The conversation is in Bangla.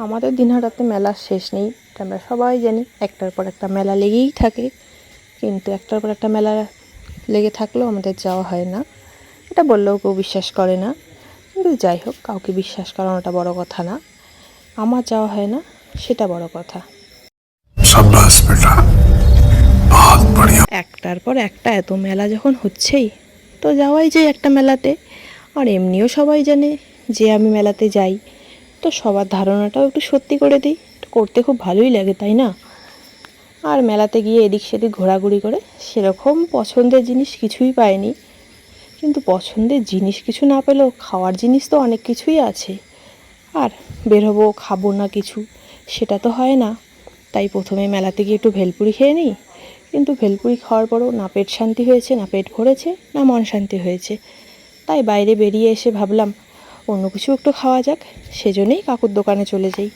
আমাদের দিনহাটাতে মেলার শেষ নেই, এটা আমরা সবাই জানি। একটার পর একটা মেলা লেগেই থাকে, কিন্তু একটার পর একটা মেলা লেগে থাকলেও আমাদের যাওয়া হয় না। এটা বললেও কেউ বিশ্বাস করে না, কিন্তু যাই হোক, কাউকে বিশ্বাস করানোটা বড় কথা না। আমার যাওয়া হয় না, সেটা বড় কথা। একটার পর একটা এত মেলা যখন হচ্ছেই, তো যাওয়াই যায় একটা মেলাতে। আর এমনিও সবাই জানে যে আমি মেলাতে যাই, তো সবার ধারণাটাও একটু সত্যি করে দিই। করতে খুব ভালোই লাগে, তাই না? আর মেলাতে গিয়ে এদিক সেদিক ঘোরাঘুরি করে সেরকম পছন্দের জিনিস কিছুই পাইনি। কিন্তু পছন্দের জিনিস কিছু না পেলেও খাওয়ার জিনিস তো অনেক কিছুই আছে। আর বেরোবো, খাবো না কিছু, সেটা তো হয় না। তাই প্রথমে মেলাতে গিয়ে একটু ভেলপুরি খেয়ে নিই। কিন্তু ভেলপুরি খাওয়ার পরও না পেট শান্তি হয়েছে, না পেট ভরেছে, না মন শান্তি হয়েছে। তাই বাইরে বেরিয়ে এসে ভাবলাম অন্য কিছু একটু খাওয়া যাক, সেজন্যই কাকুর দোকানে চলে যাই।